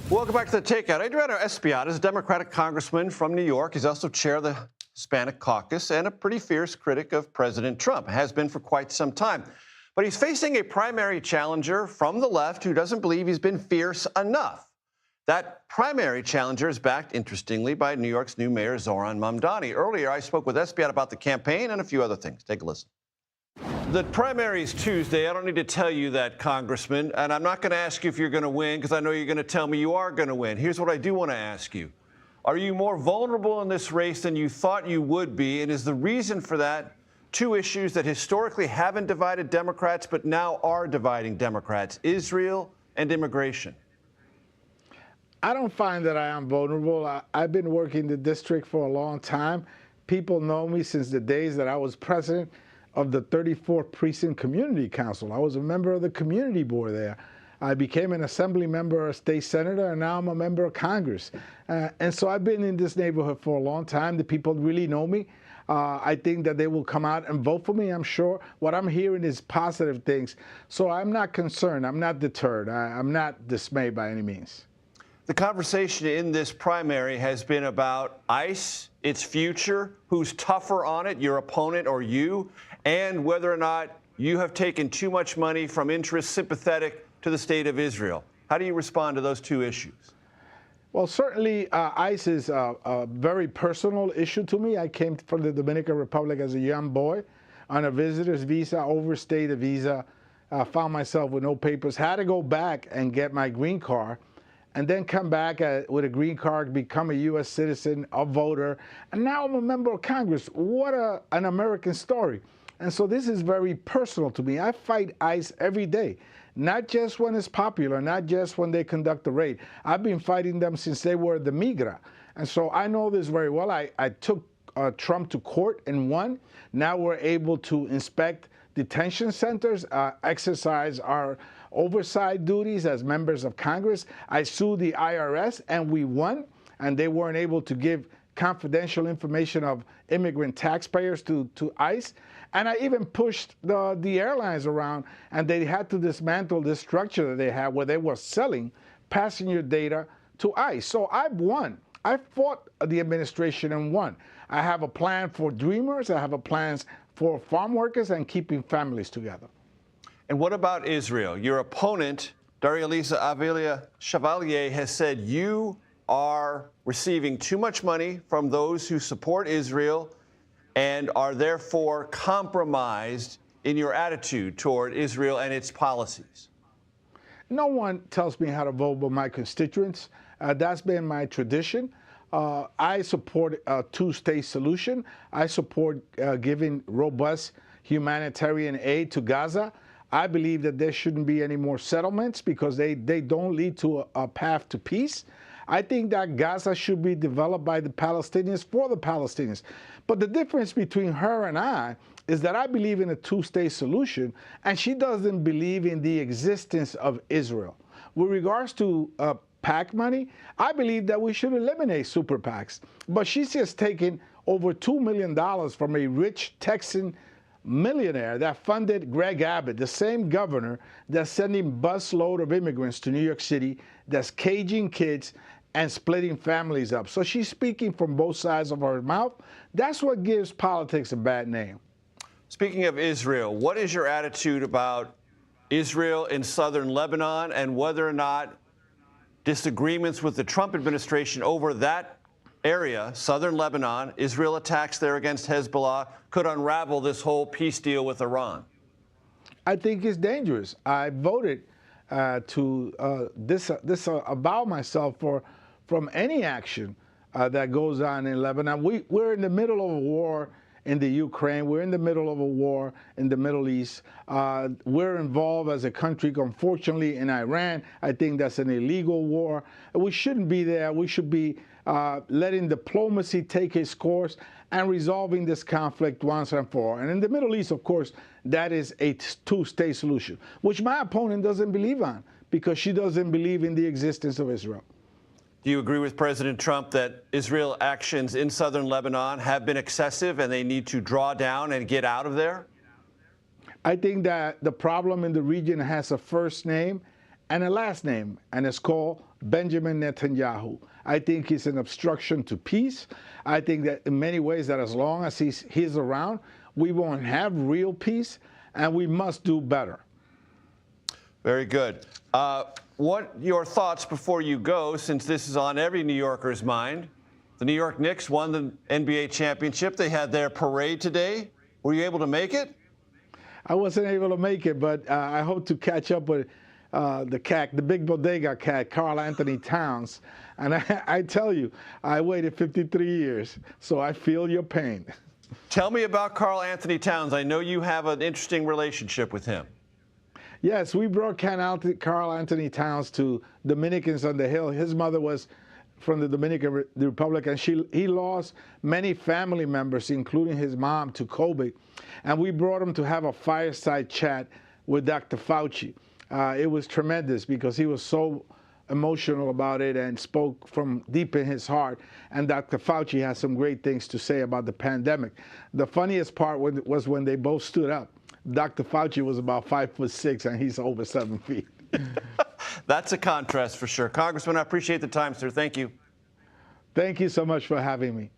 Welcome back to the Takeout. Adriano Espaillat is a Democratic congressman from New York. He's also chair of the Hispanic Caucus and a pretty fierce critic of President Trump, has been for quite some time. But he's facing a primary challenger from the left who doesn't believe he's been fierce enough. That primary challenger is backed, interestingly, by New York's new mayor, Zohran Mamdani. Earlier, I spoke with Espaillat about the campaign and a few other things. Take a listen. The primary is Tuesday. I don't need to tell you that, Congressman, and I'm not going to ask you if you're going to win because I know you're going to tell me you are going to win. Here's what I do want to ask you. Are you more vulnerable in this race than you thought you would be, and is the reason for that two issues that historically haven't divided Democrats but now are dividing Democrats, Israel and immigration? I don't find that I am vulnerable. I've been working the district for a long time. People know me since the days that I was president of the 34th Precinct Community Council. I was a member of the community board there. I became an assembly member, a state senator, and now I'm a member of Congress. And so I've been in this neighborhood for a long time. The people really know me. I think that they will come out and vote for me, I'm sure. What I'm hearing is positive things. So I'm not concerned. I'm not deterred. I'm not dismayed by any means. The conversation in this primary has been about ICE, its future, who's tougher on it, your opponent or you, and whether or not you have taken too much money from interests sympathetic to the state of Israel. How do you respond to those two issues? Well, certainly ICE is a very personal issue to me. I came from the Dominican Republic as a young boy on a visitor's visa, overstayed a visa, found myself with no papers, had to go back and get my green card, and then come back with a green card, become a U.S. citizen, a voter, and now I'm a member of Congress. What an American story. And so this is very personal to me. I fight ICE every day, not just when it's popular, not just when they conduct a raid. I've been fighting them since they were the Migra. And so I know this very well. I took Trump to court and won. Now we're able to inspect detention centers, exercise our oversight duties as members of Congress. I sued the IRS and we won, and they weren't able to give confidential information of immigrant taxpayers to ICE. And I even pushed the airlines around, and they had to dismantle this structure that they had where they were selling passenger data to ICE. So I've won. I fought the administration and won. I have a plan for dreamers. I have a plan for farm workers and keeping families together. And what about Israel? Your opponent, Daria-Lisa Avila Chevalier, has said you are receiving too much money from those who support Israel and are therefore compromised in your attitude toward Israel and its policies. No one tells me how to vote but my constituents. That's been my tradition. I support a two-state solution. I support giving robust humanitarian aid to Gaza. I believe that there shouldn't be any more settlements because they don't lead to a path to peace. I think that Gaza should be developed by the Palestinians for the Palestinians. But the difference between her and I is that I believe in a two-state solution, and she doesn't believe in the existence of Israel. With regards to PAC money, I believe that we should eliminate super PACs. But she's just taken over $2 million from a rich Texan millionaire that funded Greg Abbott, the same governor that's sending busload of immigrants to New York City, that's caging kids and splitting families up. So she's speaking from both sides of her mouth. That's what gives politics a bad name. Speaking of Israel, what is your attitude about Israel in southern Lebanon and whether or not disagreements with the Trump administration over that area, southern Lebanon, Israel attacks there against Hezbollah, could unravel this whole peace deal with Iran? I think it's dangerous. I voted to disavow myself from any action that goes on in Lebanon. We're in the middle of a war in the Ukraine. We're in the middle of a war in the Middle East. We're involved as a country, unfortunately, in Iran. I think that's an illegal war. We shouldn't be there. We should be letting diplomacy take its course and resolving this conflict once and for all. And in the Middle East, of course, that is a two-state solution, which my opponent doesn't believe on because she doesn't believe in the existence of Israel. Do you agree with President Trump that Israel actions in southern Lebanon have been excessive and they need to draw down and get out of there? I think that the problem in the region has a first name, and a last name, and it's called Benjamin Netanyahu. I think he's an obstruction to peace. I think that in many ways that as long as he's around, we won't have real peace, and we must do better. Very good. What your thoughts before you go, since this is on every New Yorker's mind? The New York Knicks won the NBA championship. They had their parade today. Were you able to make it? I wasn't able to make it, but I hope to catch up with the big bodega cat, Karl Anthony Towns. And I tell you, I waited 53 years, so I feel your pain. Tell me about Karl Anthony Towns. I know you have an interesting relationship with him. Yes, we brought Karl Anthony Towns to Dominicans on the Hill. His mother was from the Dominican Republic, and he lost many family members, including his mom, to COVID. And we brought him to have a fireside chat with Dr. Fauci. It was tremendous because he was so emotional about it and spoke from deep in his heart. And Dr. Fauci has some great things to say about the pandemic. The funniest part was when they both stood up. Dr. Fauci was about 5'6", and he's over 7 feet. That's a contrast for sure. Congressman, I appreciate the time, sir. Thank you. Thank you so much for having me.